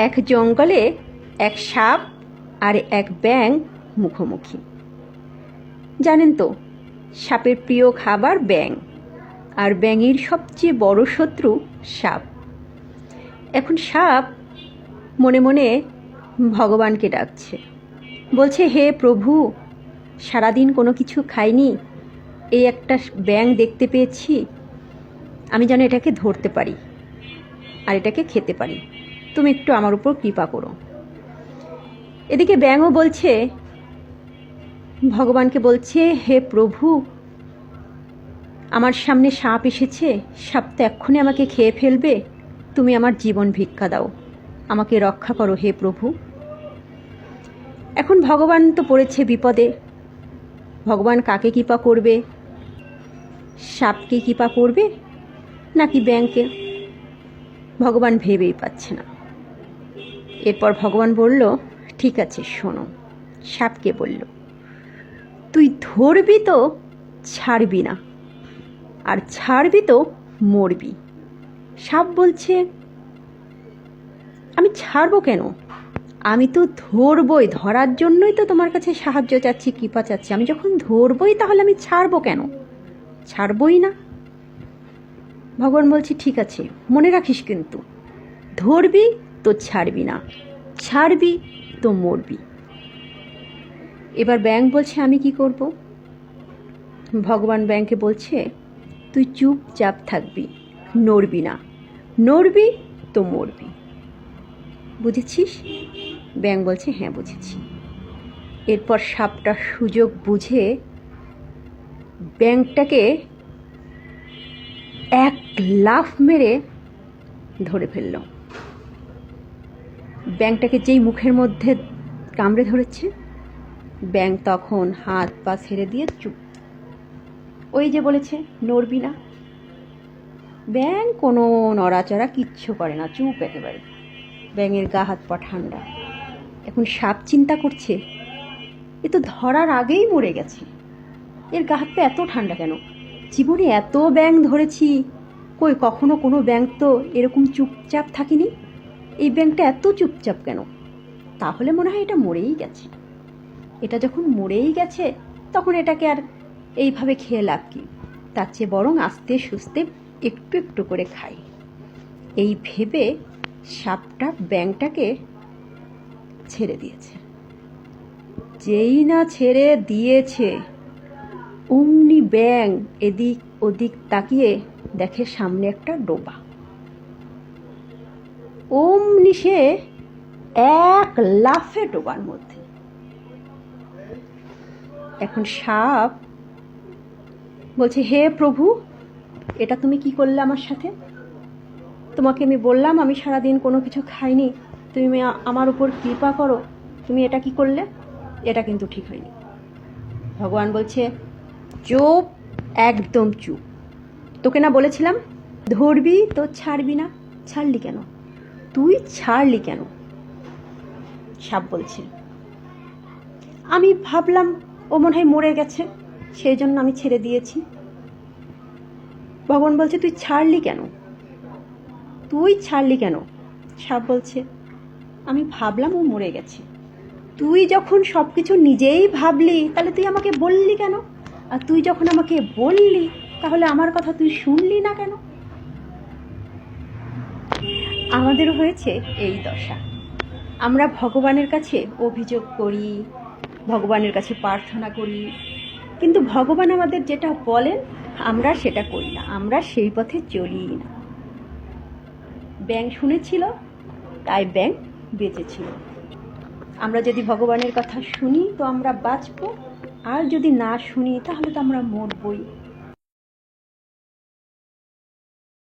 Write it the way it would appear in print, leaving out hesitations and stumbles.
এক জঙ্গলে এক সাপ আর এক ব্যাঙ মুখোমুখি। জানেন তো, সাপের প্রিয় খাবার ব্যাঙ, আর ব্যাঙের সবচেয়ে বড় শত্রু সাপ। এখন সাপ মনে মনে ভগবানকে ডাকছে, বলছে, হে প্রভু, সারাদিন কোনো কিছু খাইনি, এই একটা ব্যাঙ দেখতে পেয়েছি, আমি যেন এটাকে ধরতে পারি আর এটাকে খেতে পারি, তুমি একটু আমার উপর কৃপা করো। এদিকে ব্যাঙও বলছে, ভগবানকে বলছে, হে প্রভু, আমার সামনে সাপ এসেছে, সাপ তো এক্ষুনি আমাকে খেয়ে ফেলবে, তুমি আমার জীবন ভিক্ষা দাও, আমাকে রক্ষা করো হে প্রভু। এখন ভগবান তো পড়েছে বিপদে, ভগবান কাকে কৃপা করবে? সাপকে কৃপা করবে নাকি ব্যাঙকে? ভগবান ভেবেই পাচ্ছে না। এরপর ভগবান বলল, ঠিক আছে শোনো। সাপকে বলল, তুই ধরবি তো ছাড়বি না, আর ছাড়বি তো মরবি। সাপ বলছে, আমি ছাড়বো কেন? আমি তো ধরবই, ধরার জন্যই তো তোমার কাছে সাহায্য চাচ্ছি, কৃপা চাচ্ছি। আমি যখন ধরবই তাহলে আমি ছাড়বো কেন? ছাড়বই না। ভগবান বলছে, ঠিক আছে, মনে রাখিস কিন্তু, ধরবি তো ছাড়বি না, ছাড়বি তো মরবি। এবার ব্যাঙ বলছে, আমি কি করব? ভগবান ব্যাঙকে বলছে, তুই চুপচাপ থাকবি, নড়বি না, নড়বি তো মরবি। বুঝেছিস? ব্যাঙ বলছে, হ্যাঁ বুঝেছি। এরপর সাপটা সুযোগ বুঝে ব্যাঙটাকে এক লাফ মেরে ধরে ফেলল। ব্যাঙটাকে যেই মুখের মধ্যে কামড়ে ধরেছে, ব্যাঙ তখন হাত পা ছেড়ে দিয়ে চুপ। ওই যে বলেছে নড়বি না, ব্যাঙ কোনো নড়াচড়া কিচ্ছু করে না, চুপ একেবারে। ব্যাঙের গা হাত পা ঠান্ডা। এখন সাপ চিন্তা করছে, এ তো ধরার আগেই মরে গেছে, এর গা হাত পা এত ঠান্ডা কেন? জীবনে এত ব্যাঙ ধরেছি, কই কখনো কোনো ব্যাঙ তো এরকম চুপচাপ থাকিনি, এই ব্যাঙটা এত চুপচাপ কেন? তাহলে মনে হয় এটা মরেই গেছে। এটা যখন মরেই গেছে, তখন এটাকে আর এইভাবে খেয়ে লাভ কি? তার চেয়ে বরং আস্তে সুস্তে একটু একটু করে খাই। এই ভেবে সাপটা ব্যাঙটাকে ছেড়ে দিয়েছে। যেই না ছেড়ে দিয়েছে, অমনি ব্যাঙ এদিক ওদিক তাকিয়ে দেখে সামনে একটা ডোবা। অমনি সে এক লাফে ডোবার মধ্যে। এখন সাপ বলছে, হে প্রভু, এটা তুমি কি করলে আমার সাথে? তোমাকে আমি বললাম আমি সারাদিন কোনো কিছু খাইনি, তুমি আমার উপর কৃপা করো, তুমি এটা কি করলে? এটা কিন্তু ঠিক হয়নি। ভগবান বলছে, চুপ, একদম চুপ। তোকে না বলেছিলাম ধরবি তো ছাড়বি না, ছাড়লি কেন? তুই ছাড়লি কেন? সাপ বলছে, আমি ভাবলাম ও মনে হয় মরে গেছে, সেই জন্য আমি ছেড়ে দিয়েছি। ভগবান বলছে, তুই ছাড়লি কেন? তুই ছাড়লি কেন? সাপ বলছে, আমি ভাবলাম ও মরে গেছে। তুই যখন সব কিছু নিজেই ভাবলি, তাহলে তুই আমাকে বললি কেন? আর তুই যখন আমাকে বললি, তাহলে আমার কথা তুই শুনলি না কেন? আমাদের হয়েছে এই দশা। আমরা ভগবানের কাছে অভিযোগ করি, ভগবানের কাছে প্রার্থনা করি, কিন্তু ভগবান আমাদের যেটা বলেন আমরা সেটা করি না, আমরা সেই পথে চলি না। ব্যাঙ শুনেছিল, তাই ব্যাঙ বেঁচেছিল। আমরা যদি ভগবানের কথা শুনি তো আমরা বাঁচব, আর যদি না শুনি তাহলে তো আমরা মরবই।